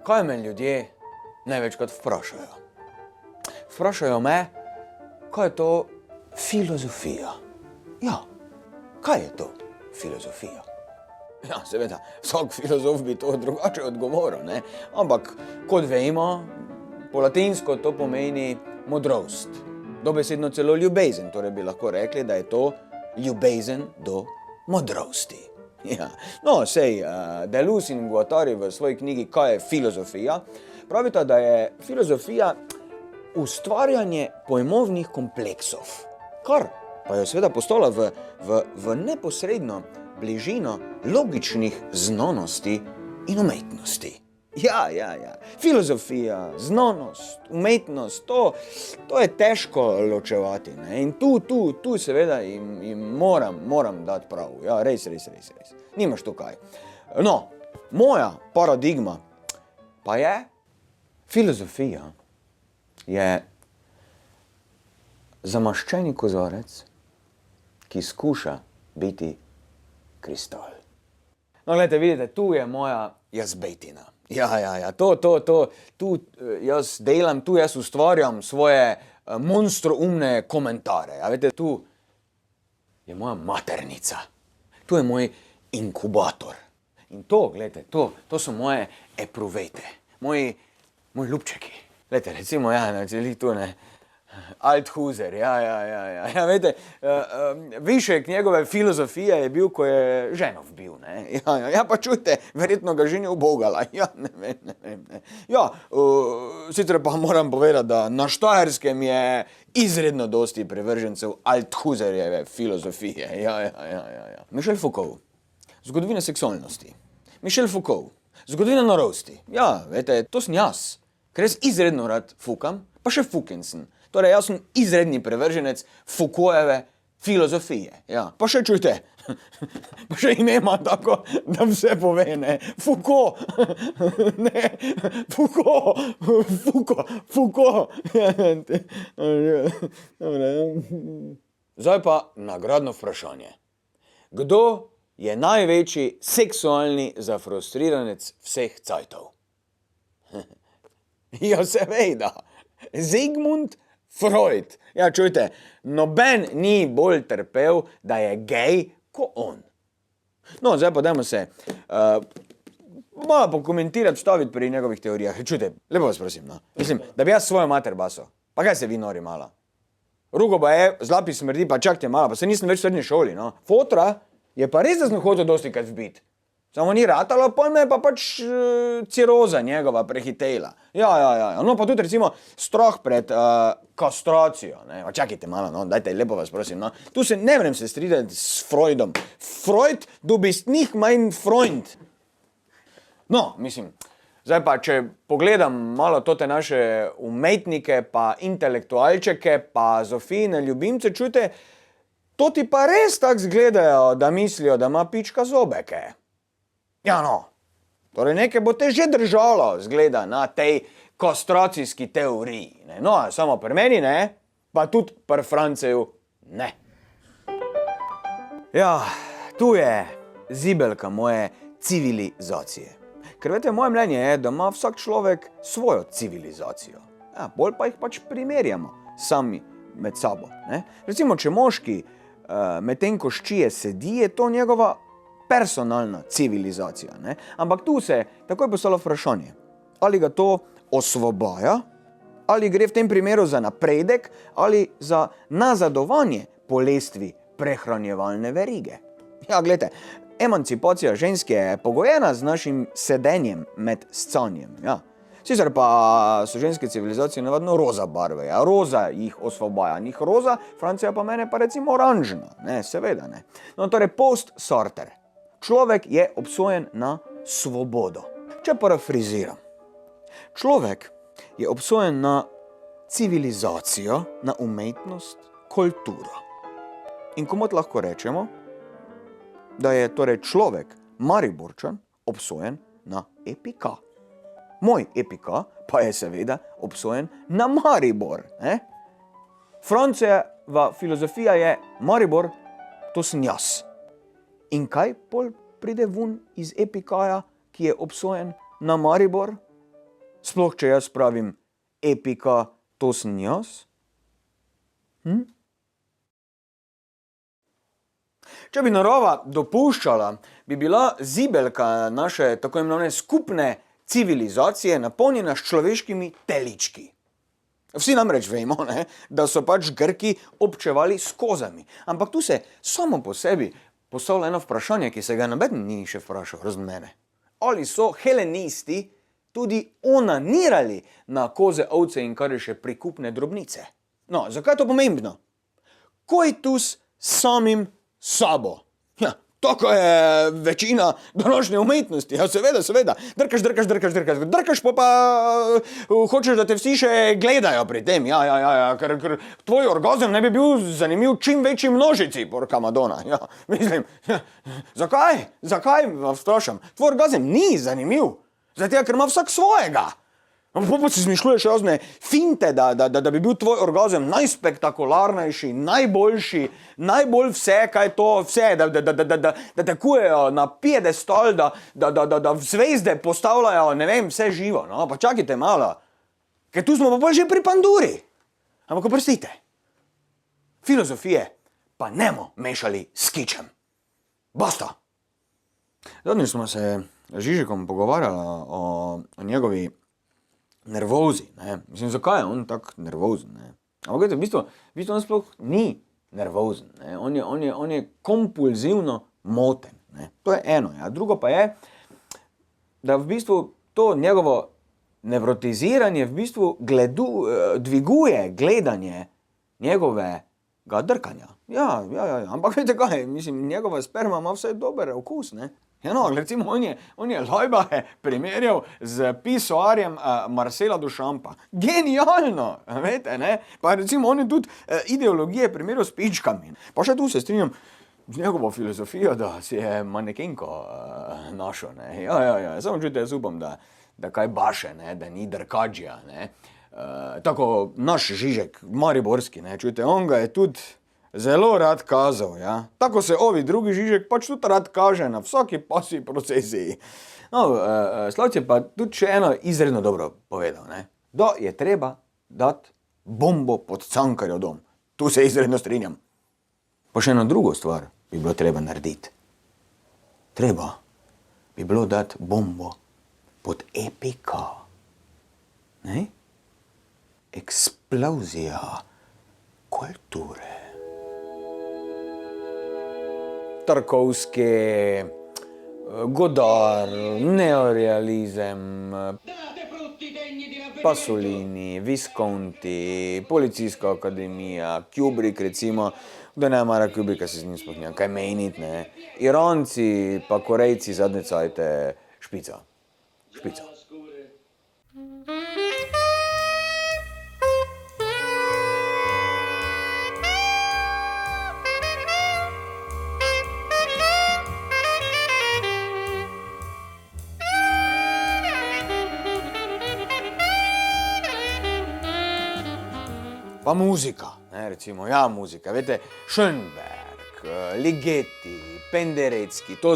Kaj me ljudje največkrat vprašajo? Vprašajo me, kaj je to filozofija. Ja, kaj je to filozofija? Ja, seveda, vsak filozof bi to drugače odgovoril, ne? Ampak, kot vemo, po latinsko to pomeni modrost. Dobesedno celo ljubezen, torej bi lahko rekli, da je to ljubezen do modrosti. Ja. No, sej, Deleuze in Guattari v svoji knjigi Kaj je filozofija, pravita, da je filozofija ustvarjanje pojmovnih kompleksov, kar pa je seveda postala v neposredno bližino logičnih znanosti in umetnosti. Ja. Filozofija, znanost, umetnost, to je težko ločevati, ne? In tu seveda jim moram dati prav. Ja, res. Nimaš tu kaj. No, moja paradigma pa je, filozofija je zamaščeni kozarec, ki skuša biti kristal. No, gledajte, vidite, tu je moja jazbetina. Ja, tu jaz delam, tu jaz ustvarjam svoje monstruumne komentarje. Ja, veste, tu je moja maternica, tu je moj inkubator. In to, gledajte, to so moje epruvete, moji ljubčeki. Gledajte, recimo, tu ne, Althusser, ja, veste, višek njegove filozofije je bil, ko je ženov bil, ne, ja, pa čujte, verjetno ga že ni ubogala, ja, ne vem. Ja, sicer pa moram povedati, da na Štajerskem je izredno dosti privržencev Althusserjeve filozofije, ja. Michel Foucault, zgodovina seksualnosti. Michel Foucault, zgodovina norosti. Ja, veste, to sem jaz, ker jaz izredno rad fukam, pa še fuken sem. Torej, jaz sem izredni privrženec Foucaultove filozofije. Ja, pa še čujte, pa še ime ima tako, da vse pove, ne. Foucault, ne, Foucault. Zdaj pa nagradno vprašanje. Kdo je največji seksualni zafrustriranec vseh cajtov? Ja, seveda, Sigmund Freud. Ja, čujte, noben ni bolj trpel, da je gej, ko on. No, zdaj pa dajmo se malo pokomentirati, staviti pri njegovih teorijah. Čujte, lepo vas prosim, no. Mislim, da bi jaz svojo mater baso. Pa kaj se vi nori mala? Rugo pa je, zlapi smrdi, pa čakajte malo, pa se nisem več v srednji šoli, no. Fotra je pa res, da sem hotel dosti krat vbiti. Samo ni ratalo, pol me je pa pač ciroza njegova prehitela. Ja. No, pa tudi recimo strah pred kastracijo, ne. Čakajte malo, no, dajte, lepo vas prosim, no. Tu se ne vrem se stridati s Freudom. Freud, du bist nicht mein Freund. No, mislim, zdaj pa, če pogledam malo tote naše umetnike, pa intelektualčeke, pa Zofijine ljubimce, čujte, to ti pa res tak zgledajo, da mislijo, da ima pička zobeke. Ja, no, torej nekaj bo te že držalo, zgleda, na tej kastracijski teoriji, ne. No, samo pri meni, ne, pa tudi pri Franceju, ne. Ja, tu je zibelka moje civilizacije. Ker veste, moje mnenje je, da ima vsak človek svojo civilizacijo. Ja, bolj pa jih pač primerjamo sami med sabo, ne. Recimo, če moški medtem ko ščije sedi, je to njegova personalna civilizacija, ne? Ampak tu se takoj postalo vprašanje, ali ga to osvobaja, ali gre v tem primeru za napredek, ali za nazadovanje po lestvi prehranjevalne verige. Ja, gledajte, emancipacija ženske je pogojena z našim sedenjem med scanjem, ja. Sicer pa so ženske civilizacije navadno roza barve, ja, roza jih osvobaja, njih roza, Francija pa mene pa recimo oranžna, ne, seveda ne. No, torej post Sartre. Človek je obsojen na svobodo. Če parafriziram. Človek je obsojen na civilizacijo, na umetnost, kulturo. In komot lahko rečemo, da je torej človek, Mariborčan, obsojen na EPK. Moj EPK pa je seveda obsojen na Maribor, ne? Francijeva filozofija je Maribor, to sem jaz. In kaj pol pride ven iz EPK-ja, ki je obsojen na Maribor? Sploh, če jaz pravim epika, to sem jaz? Če bi narava dopuščala, bi bila zibelka naše tako imenovane skupne civilizacije napolnjena s človeškimi telički. Vsi namreč vemo, ne, da so pač Grki občevali s kozami. Ampak tu se samo po sebi postavlja eno vprašanje, ki se ga noben ni še vprašal, razen mene. Ali so helenisti tudi onanirali na koze, ovce in kar je še prikupne drobnice? No, zakaj je to pomembno? Koitus samim sabo. Ja, tako je večina današnje umetnosti. Ja, seveda. Drkaš, pa hočeš, da te vsi še gledajo pri tem. Ja, ker tvoj orgazem ne bi bil zanimiv čim večji množici, porka Madonna. Ja, mislim, zakaj vas vprašam? Tvoj orgazem ni zanimiv, zato ker ima vsak svojega. Pa si izmišljuješ razne finte, da bi bil tvoj orgazem najspektakularnejši, najboljši, najbolj vse, kaj to vse, da tekujejo na piedestal, da zvezde postavljajo, ne vem, vse živo. No, pa čakajte malo, ker tu smo pa že pri Panduri. Ampak oprostite, filozofije pa nemo mešali s kičem. Basta. Zadnjič smo se z Žižekom pogovarjali o njegovi nervozi, ne. Mislim, zakaj je on tak nervozen, ne. Ampak gledajte, v bistvu on sploh ni nervozen, ne. On je kompulzivno moten, ne. To je eno, ja. Drugo pa je, da v bistvu to njegovo nevrotiziranje v bistvu dviguje gledanje njegovega drkanja. Ja, ampak veste kaj, mislim, njegova sperma ima vsaj dober okus, ne. Ja, no, recimo, on je Lojbahe primerjal z pisoarjem Marcela Duchampa. Genialno, veste, ne? Pa recimo, on je tudi ideologije primerjal s pičkami. Pa še tu se strinjam z njegovo filozofijo, da si je manekenko našel, ne? Ja, samo čujte, jaz upam, da kaj baše, ne? Da ni drkađija, ne? Tako naš Žižek, mariborski, ne? Čujte, on ga je tudi zelo rad kazal, ja. Tako se ovi drugi Žižek pač tudi rad kaže na vsaki pasji procesiji. No, Slavc je pa tudi še eno izredno dobro povedal, ne. Da je treba dati bombo pod Cankarjev dom. Tu se izredno strinjam. Pa še eno drugo stvar bi bilo treba narediti. Treba bi bilo dati bombo pod epika. Ne? Eksplozija kulture. Tarkovski, Godard, neorealizem, Pasolini, Visconti, Policijska akademija, Kubrick recimo, da ne mara Kubricka, se z njim sploh nimam kaj meniti, ne. Iranci pa Korejci zadnje cajte špica. Pa muzika, ne, recimo, ja, muzika, veste, Schönberg, Ligeti, Penderecki, to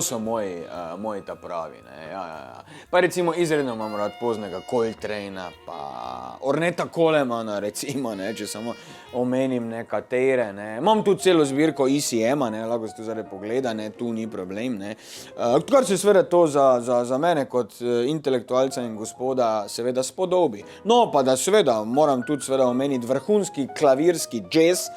so moji ta pravi, ne, ja. Pa recimo izredno imam rad poznega Coltrane'a, pa Orneta Colemana, recimo, ne, če samo omenim nekatere, ne. Imam tu celo zbirko ECM-a, ne, lahko se tu zdaj pogleda, ne, tu ni problem, ne. Kar se seveda to za mene kot intelektualca in gospoda seveda spodobi. No, pa da seveda moram tudi seveda omeniti vrhunski klavirski jazz,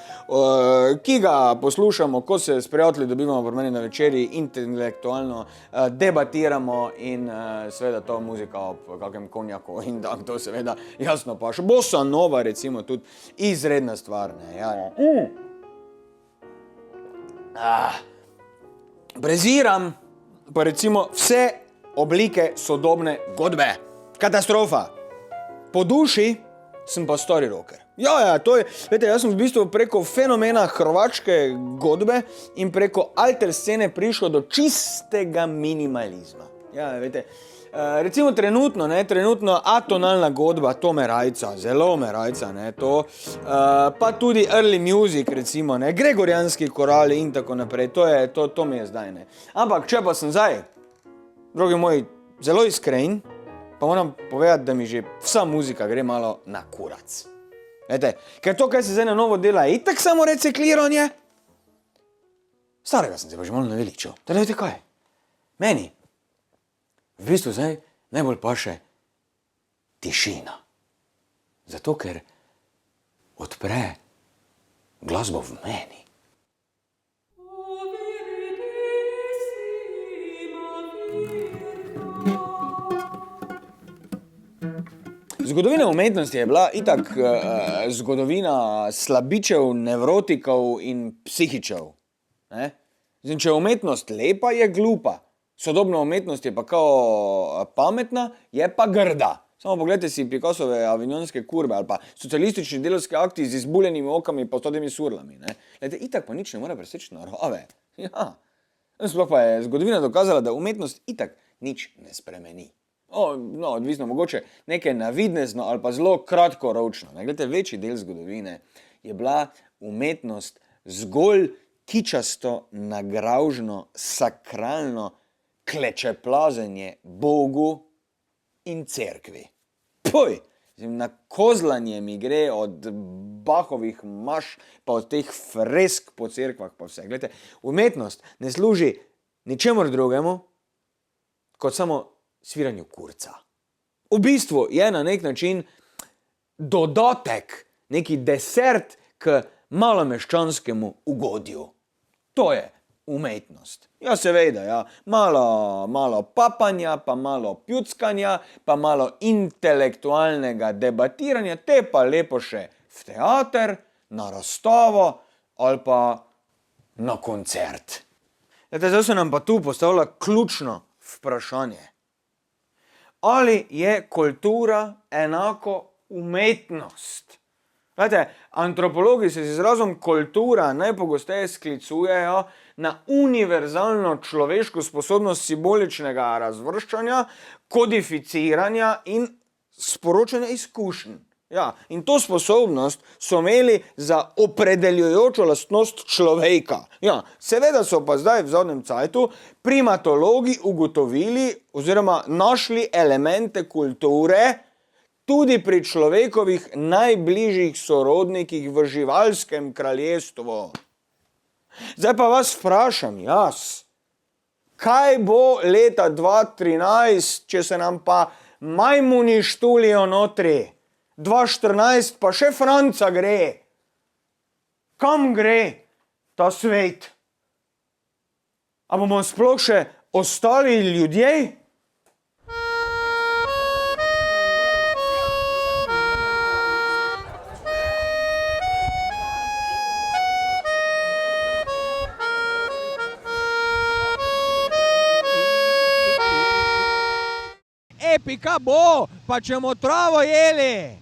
ki ga poslušamo, ko se s prijatelji dobivamo pri meni na večerji, intelektualno debatiramo in seveda to muzika ob kakem konjaku in tak, to seveda jasno paše. Bossa nova recimo tudi izredna stvar, ne, ja. Preziram pa recimo vse oblike sodobne godbe. Katastrofa. Po duši sem pa stari rocker. Ja, to je, veste, jaz sem v bistvu preko fenomena hrvaške godbe in preko alter scene prišel do čistega minimalizma. Ja, veste, recimo trenutno atonalna godba, to me rajca, zelo me rajca, ne, to, pa tudi early music, recimo, ne, gregorijanski korali in tako naprej, to mi je zdaj, ne. Ampak, če pa sem zdaj, drogi moji, zelo iskren, pa moram povedati, da mi že vsa muzika gre malo na kurac. Glejte, ker to, kaj se zdaj na novo dela, je itak samo recikliranje. Starega sem se pa že malo naveličal. Da veste kaj? Meni v bistvu zdaj najbolj paše tišina. Zato, ker odpre glasbo v meni. Zgodovina umetnosti je bila itak zgodovina slabičev, nevrotikov in psihičev. Zdaj, če je umetnost lepa, je glupa. Sodobna umetnost je pa kao pametna, je pa grda. Samo pogledajte si Picassove avignonske kurbe ali pa socialistični delavski akti z izbuljenimi okami pa 100 surlami. Glejte, itak pa nič ne mora preseči narave. Ja. Sploh pa je zgodovina dokazala, da umetnost itak nič ne spremeni. Odvisno, mogoče nekaj navidezno ali pa zelo kratkoročno. Glejte, večji del zgodovine je bila umetnost zgolj kičasto, nagravžno, sakralno klečeplazenje Bogu in cerkvi. Poj! Na kozlanje mi gre od Bachovih maš, pa od teh fresk po cerkvah, pa vse. Glejte, umetnost ne služi ničemur drugemu, kot samo sviranju kurca. V bistvu je na nek način dodatek, neki desert k malomeščanskemu ugodju. To je umetnost. Ja, seveda, ja. Malo papanja, pa malo pjuckanja, pa malo intelektualnega debatiranja, te pa lepo še v teater, na razstavo ali pa na koncert. Zdaj se nam pa tu postavlja ključno vprašanje. Ali je kultura enako umetnost? Glejte, antropologi se z izrazom kultura najpogosteje sklicujejo na univerzalno človeško sposobnost simboličnega razvrščanja, kodificiranja in sporočanja izkušenj. Ja, in to sposobnost so imeli za opredeljujočo lastnost človeka. Ja, seveda so pa zdaj v zadnjem cajtu primatologi ugotovili oziroma našli elemente kulture tudi pri človekovih najbližjih sorodnikih v živalskem kraljestvu. Zdaj pa vas vprašam jaz, kaj bo leta 2013, če se nam pa majmuni štulijo notri? 2014 pa še Franca gre. Kam gre ta svet? A bomo sploh še ostali ljudje? Epika bo, pa če bomo travo jeli.